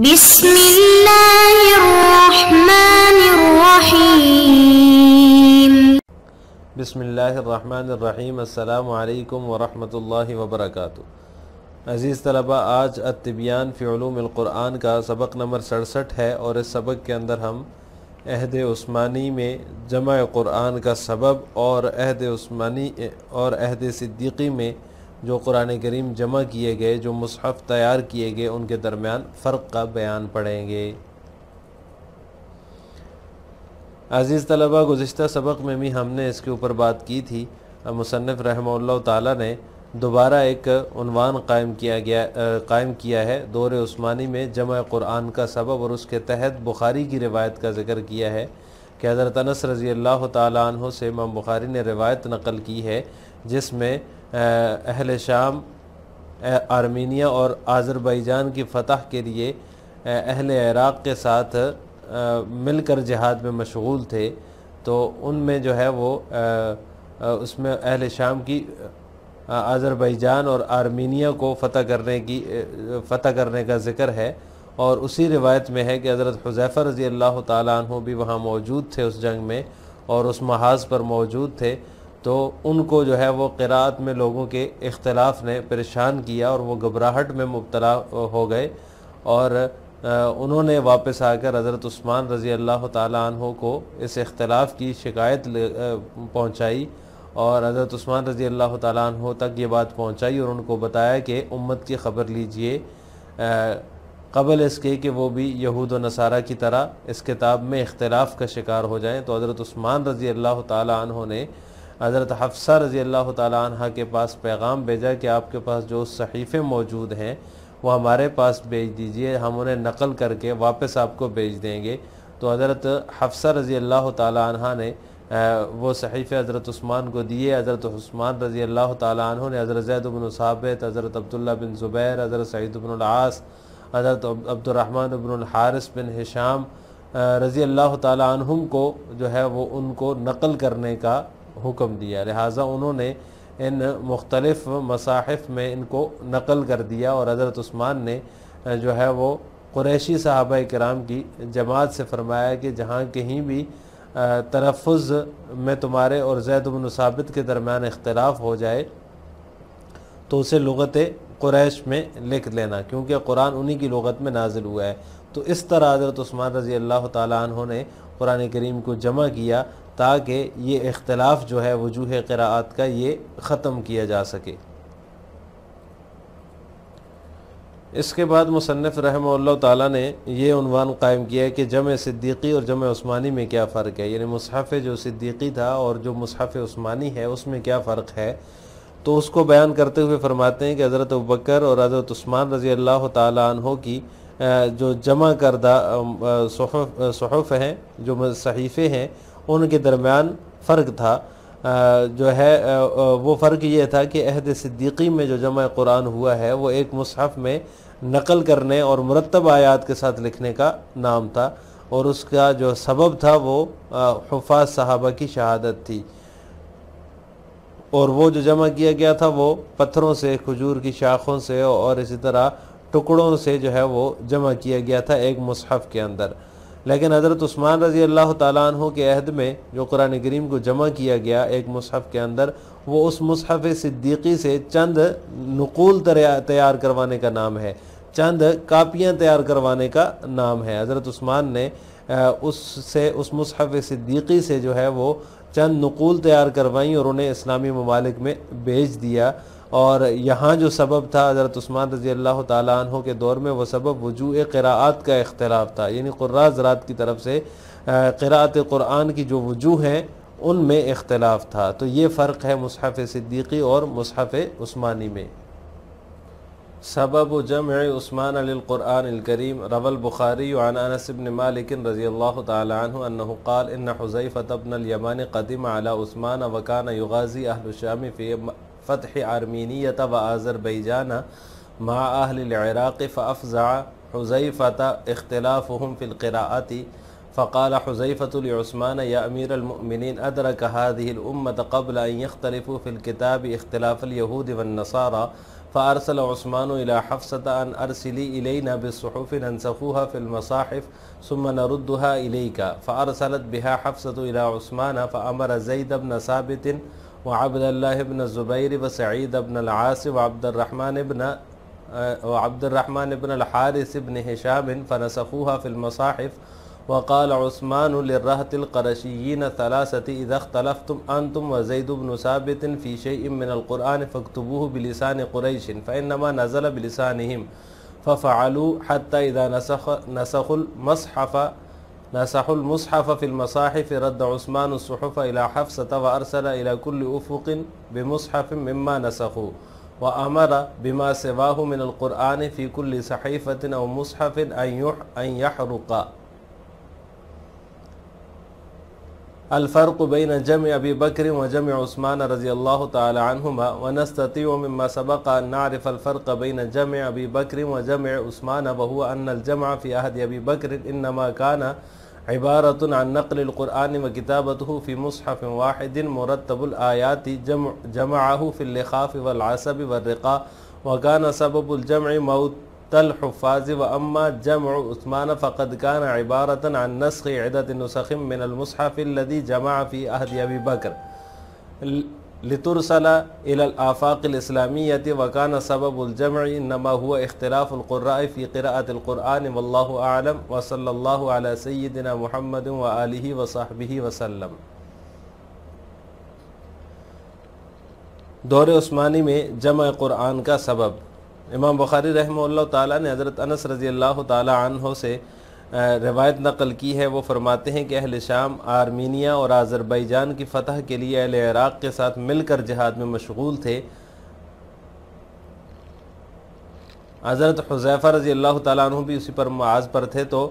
بسم اللہ الرحمن الرحیم۔ بسم اللہ الرحمن الرحیم۔ السلام علیکم ورحمۃ اللہ وبرکاتہ۔ عزیز طلبہ، آج التبیان فی علوم القرآن کا سبق نمبر 67 ہے، اور اس سبق کے اندر ہم عہد عثمانی میں جمع قرآن کا سبب اور عہد عثمانی اور عہد صدیقی میں جو قرآن کریم جمع کیے گئے، جو مصحف تیار کیے گئے، ان کے درمیان فرق کا بیان پڑھیں گے۔ عزیز طلبہ، گزشتہ سبق میں بھی ہم نے اس کے اوپر بات کی تھی۔ مصنف رحمہ اللہ تعالیٰ نے دوبارہ ایک عنوان قائم کیا ہے، دور عثمانی میں جمع قرآن کا سبب، اور اس کے تحت بخاری کی روایت کا ذکر کیا ہے کہ حضرت انس رضی اللہ تعالیٰ عنہ سے امام بخاری نے روایت نقل کی ہے، جس میں اہل شام، آرمینیا اور آذربائیجان کی فتح کے لیے اہل عراق کے ساتھ مل کر جہاد میں مشغول تھے، تو ان میں جو ہے وہ اس میں اہل شام کی آذربائیجان اور آرمینیا کو فتح کرنے کا ذکر ہے، اور اسی روایت میں ہے کہ حضرت حذیفہ رضی اللہ تعالیٰ عنہ بھی وہاں موجود تھے اس جنگ میں، اور اس محاذ پر موجود تھے، تو ان کو جو ہے وہ قراءت میں لوگوں کے اختلاف نے پریشان کیا، اور وہ گھبراہٹ میں مبتلا ہو گئے، اور انہوں نے واپس آ کر حضرت عثمان رضی اللہ تعالیٰ عنہ کو اس اختلاف کی شکایت پہنچائی، اور حضرت عثمان رضی اللہ تعالیٰ عنہ تک یہ بات پہنچائی، اور ان کو بتایا کہ امت کی خبر لیجئے، قبل اس کے کہ وہ بھی یہود و نصارہ کی طرح اس کتاب میں اختلاف کا شکار ہو جائیں۔ تو حضرت عثمان رضی اللہ تعالیٰ عنہ نے حضرت حفصہ رضی اللہ تعالیٰ عنہ کے پاس پیغام بھیجا کہ آپ کے پاس جو صحیفے موجود ہیں وہ ہمارے پاس بھیج دیجئے، ہم انہیں نقل کر کے واپس آپ کو بھیج دیں گے۔ تو حضرت حفصہ رضی اللہ تعالیٰ عنہ نے وہ صحیفے حضرت عثمان کو دیے۔ حضرت عثمان رضی اللہ تعالیٰ عنہ نے حضرت زید بن ثابت، حضرت عبداللہ بن زبیر، حضرت سعید بن العاص، حضرت عبد الرحمن بن الحارث بن ہشام رضی اللہ تعالیٰ عنہم کو جو ہے وہ ان کو نقل کرنے کا حکم دیا، لہٰذا انہوں نے ان مختلف مصاحف میں ان کو نقل کر دیا، اور حضرت عثمان نے جو ہے وہ قریشی صحابہ کرام کی جماعت سے فرمایا کہ جہاں کہیں بھی تلفظ میں تمہارے اور زید بن ثابت کے درمیان اختلاف ہو جائے تو اسے لغت قریش میں لکھ لینا، کیونکہ قرآن انہی کی لغت میں نازل ہوا ہے۔ تو اس طرح حضرت عثمان رضی اللہ تعالیٰ عنہ نے قرآن کریم کو جمع کیا تاکہ یہ اختلاف جو ہے وجوہ قراءات کا یہ ختم کیا جا سکے۔ اس کے بعد مصنف رحمہ اللہ تعالیٰ نے یہ عنوان قائم کیا کہ جمع صدیقی اور جمع عثمانی میں کیا فرق ہے، یعنی مصحف جو صدیقی تھا اور جو مصحف عثمانی ہے اس میں کیا فرق ہے۔ تو اس کو بیان کرتے ہوئے فرماتے ہیں کہ حضرت ابوبکر اور حضرت عثمان رضی اللہ تعالیٰ عنہ کی جو جمع کردہ صحف ہیں، جو صحیفے ہیں، ان کے درمیان فرق تھا، جو ہے وہ فرق یہ تھا کہ عہد صدیقی میں جو جمع قرآن ہوا ہے وہ ایک مصحف میں نقل کرنے اور مرتب آیات کے ساتھ لکھنے کا نام تھا، اور اس کا جو سبب تھا وہ حفاظ صحابہ کی شہادت تھی، اور وہ جو جمع کیا گیا تھا وہ پتھروں سے، کھجور کی شاخوں سے اور اسی طرح ٹکڑوں سے جو ہے وہ جمع کیا گیا تھا ایک مصحف کے اندر۔ لیکن حضرت عثمان رضی اللہ تعالیٰ عنہ کے عہد میں جو قرآن کریم کو جمع کیا گیا ایک مصحف کے اندر، وہ اس مصحف صدیقی سے چند نقول تیار کروانے کا نام ہے، چند کاپیاں تیار کروانے کا نام ہے۔ حضرت عثمان نے اس مصحف صدیقی سے جو ہے وہ چند نقول تیار کروائیں اور انہیں اسلامی ممالک میں بھیج دیا، اور یہاں جو سبب تھا حضرت عثمان رضی اللہ تعالیٰ عنہ کے دور میں، وہ سبب وجوہ قراءات کا اختلاف تھا، یعنی قراء حضرات کی طرف سے قراءت قرآن کی جو وجوہ ہیں ان میں اختلاف تھا۔ تو یہ فرق ہے مصحف صدیقی اور مصحف عثمانی میں۔ سبب جمع عثمان للقرآن الكریم، روى البخاری عن انس بن مالک رضی اللہ تعالی عنہ انہ قال ان حذیفة بن اليمان قدم على عثمان وكان يغازي اہل الشام في فتح آرمینیة وآذربائیجان مع اہل العراق فافزع حذیفة اختلافهم في القراءات فقال حذیفة لعثمان یا امیر المؤمنین ادرک هذه الامة قبل ان يختلفوا في الكتاب اختلاف اليهود والنصارى فأرسل عثمان إلى حفصة أن أرسلي إلينا بالصحف ننسخوها في المصاحف ثم نردها إليك، فأرسلت بها حفصة إلى عثمان فأمر زيد بن ثابت وعبد الله بن الزبير وسعيد بن العاص وعبد الرحمن بن الحارث بن هشام فنسخوها في المصاحف. وقال عثمان للرهط القرشيين ثلاثة إذا اختلفتم أنتم وزيد بن ثابت في شيء من القرآن فاكتبوه بلسان قريش فإنما نزل بلسانهم، ففعلوا حتى إذا نسخوا المصحف في المصاحف رد عثمان الصحف إلى حفصة وأرسل إلى كل أفق بمصحف مما نسخوا، وأمر بما سواه من القرآن في كل صحيفة أو مصحف أن يحرق. الفرق بين جمع أبي بكر وجمع عثمان رضي الله تعالى عنهما. ونستطيع مما سبق أن نعرف الفرق بين جمع أبي بكر وجمع عثمان، وهو أن الجمع في عهد أبي بكر إنما كان عبارة عن نقل القرآن وكتابته في مصحف واحد مرتب الآيات جمعه في اللخاف والعصب والرقاء، وكان سبب الجمع موت الحفاظ. وأما جمع عثمان فقد كان عبارة عن نسخ عدة نسخ من المصحف الذي جمع في عهد أبي بكر لترسل إلى الآفاق الإسلامية، وكان سبب الجمع إنما هو اختلاف القراء في قراءة القرآن، والله أعلم، وصلى الله على سيدنا محمد وآله وصحبه وسلم۔ دور عثمانی میں جمع قرآن کا سبب۔ امام بخاری رحمہ اللہ تعالیٰ نے حضرت انس رضی اللہ تعالیٰ عنہ سے روایت نقل کی ہے۔ وہ فرماتے ہیں کہ اہل شام آرمینیا اور آذربائیجان کی فتح کے لیے اہل عراق کے ساتھ مل کر جہاد میں مشغول تھے۔ حضرت حذیفہ رضی اللہ تعالیٰ عنہ بھی اسی پر معاذ پر تھے، تو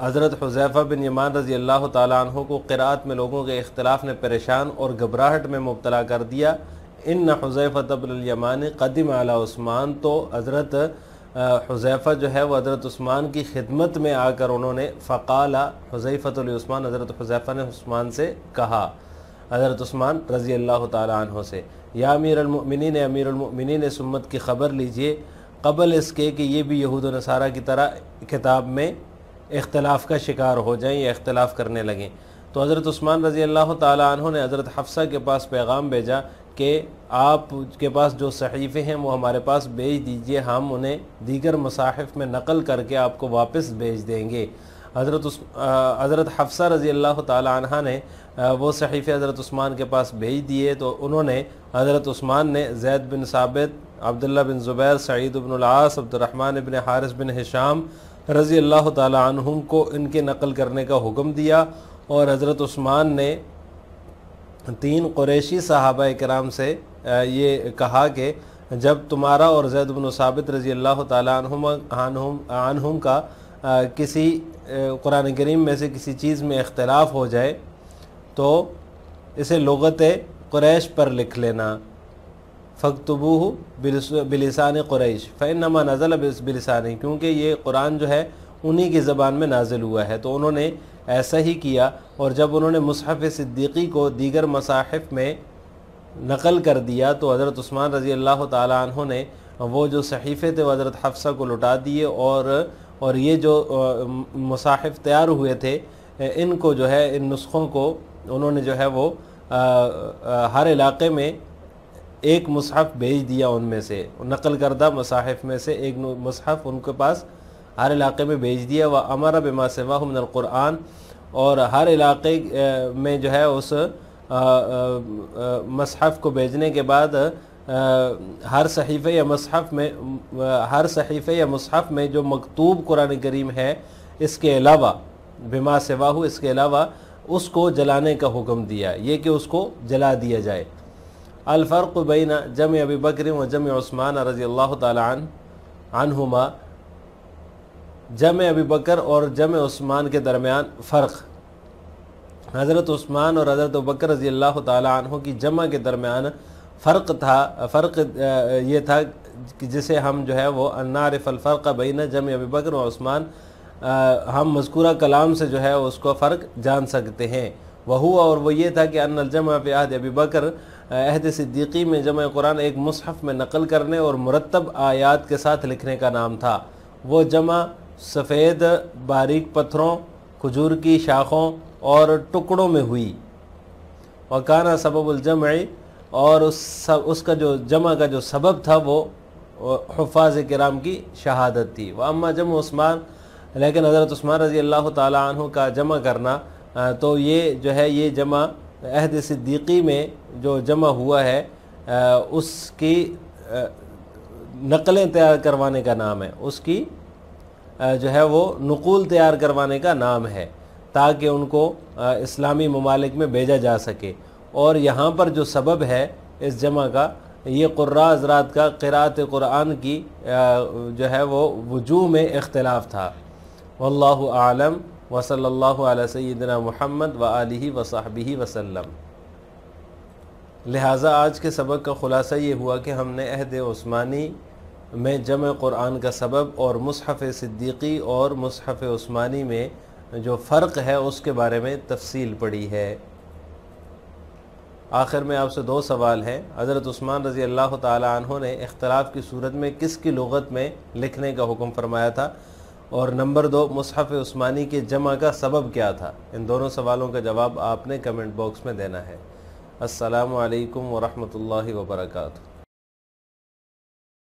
حضرت حذیفہ بن یمان رضی اللہ تعالیٰ عنہ کو قراءت میں لوگوں کے اختلاف نے پریشان اور گھبراہٹ میں مبتلا کر دیا۔ ان حذیفہ بن الیمان قدم علی عثمان، تو حضرت حذیفہ جو ہے وہ حضرت عثمان کی خدمت میں آ کر انہوں نے فقال حذیفہ عثمان، حضرت حذیفہ نے عثمان سے کہا، حضرت عثمان رضی اللہ تعالی عنہ سے، یا امیر المؤمنین، امیر المؤمنین، اس امت کی خبر لیجئے قبل اس کے کہ یہ بھی یہود و نصارہ کی طرح کتاب میں اختلاف کا شکار ہو جائیں یا اختلاف کرنے لگیں۔ تو حضرت عثمان رضی اللہ تعالی عنہ نے حضرت حفصہ کے پاس پیغام بھیجا کہ آپ کے پاس جو صحیفے ہیں وہ ہمارے پاس بھیج دیجئے، ہم انہیں دیگر مصاحف میں نقل کر کے آپ کو واپس بھیج دیں گے۔ حضرت حفصہ رضی اللہ تعالی عنہ نے وہ صحیفے حضرت عثمان کے پاس بھیج دیے، تو انہوں نے حضرت عثمان نے زید بن ثابت، عبداللہ بن زبیر، سعید بن العاص، عبد الرحمن بن حارث بن ہشام رضی اللہ تعالی عنہم کو ان کے نقل کرنے کا حکم دیا، اور حضرت عثمان نے 3 قریشی صحابہ کرام سے یہ کہا کہ جب تمہارا اور زید بن ثابت رضی اللہ تعالی عنہم کا کسی قرآن کریم میں سے کسی چیز میں اختلاف ہو جائے تو اسے لغت قریش پر لکھ لینا، فَاكْتُبُوهُ بِلِسَانِ قریش فَإِنَّمَا نَزَلَ بِلِسَانِهِ، کیونکہ یہ قرآن جو ہے انہی کی زبان میں نازل ہوا ہے۔ تو انہوں نے ایسا ہی کیا، اور جب انہوں نے مصحف صدیقی کو دیگر مصاحف میں نقل کر دیا تو حضرت عثمان رضی اللہ تعالی عنہ نے وہ جو صحیفے تھے وہ حضرت حفصہ کو لٹا دیے، اور یہ جو مصاحف تیار ہوئے تھے ان کو جو ہے، ان نسخوں کو انہوں نے جو ہے وہ ہر علاقے میں ایک مصحف بھیج دیا، ان میں سے نقل کردہ مصاحف میں سے ایک مصحف ان کے پاس ہر علاقے میں بھیج دیا۔ وَأَمَرَ بِمَا سِوَاهُ مِنَ الْقُرْآنِ، اور ہر علاقے میں جو ہے اس مصحف کو بھیجنے کے بعد ہر صحیفے یا مصحف میں جو مکتوب قرآن کریم ہے اس کے علاوہ بما سواہ، اس کے علاوہ اس کو جلانے کا حکم دیا، یہ کہ اس کو جلا دیا جائے۔ الفرق بین جمع ابی بکر و جمع عثمان رضی اللہ تعالی عنہما، جمع ابی بکر اور جمع عثمان کے درمیان فرق۔ حضرت عثمان اور حضرت ابوبکر رضی اللہ تعالی عنہ کی جمع کے درمیان فرق یہ تھا کہ جسے ہم جو ہے وہ نعرف الفرق بین جمع ابی بکر و عثمان، ہم مذکورہ کلام سے جو ہے اس کو فرق جان سکتے ہیں۔ وہوا اور وہ یہ تھا کہ ان الجمع فی عہد ابی بکر عہد صدیقی میں جمع قرآن ایک مصحف میں نقل کرنے اور مرتب آیات کے ساتھ لکھنے کا نام تھا۔ وہ جمع سفید باریک پتھروں، کھجور کی شاخوں اور ٹکڑوں میں ہوئی۔ وکانا سبب الجمع، اور اس کا جو جمع کا جو سبب تھا وہ حفاظ کرام کی شہادت تھی۔ واما جمع عثمان، لیکن حضرت عثمان رضی اللہ تعالیٰ عنہ کا جمع کرنا تو یہ جو ہے یہ جمع عہد صدیقی میں جو جمع ہوا ہے اس کی نقلیں تیار کروانے کا نام ہے، اس کی جو ہے وہ نقول تیار کروانے کا نام ہے تاکہ ان کو اسلامی ممالک میں بھیجا جا سکے۔ اور یہاں پر جو سبب ہے اس جمع کا، یہ قراء حضرات کا قراءت قرآن کی جو ہے وہ وجوہ میں اختلاف تھا۔ واللہ اعلم، وصلی اللہ علی سیدنا محمد وآلہ وصحبہ وسلم۔ لہٰذا آج کے سبق کا خلاصہ یہ ہوا کہ ہم نے عہد عثمانی میں جمع قرآن کا سبب اور مصحف صدیقی اور مصحف عثمانی میں جو فرق ہے اس کے بارے میں تفصیل پڑھی ہے۔ آخر میں آپ سے دو سوال ہیں۔ حضرت عثمان رضی اللہ تعالیٰ عنہ نے اختلاف کی صورت میں کس کی لغت میں لکھنے کا حکم فرمایا تھا؟ اور نمبر 2، مصحف عثمانی کے جمع کا سبب کیا تھا؟ ان دونوں سوالوں کا جواب آپ نے کمنٹ باکس میں دینا ہے۔ السلام علیکم ورحمۃ اللہ وبرکاتہ۔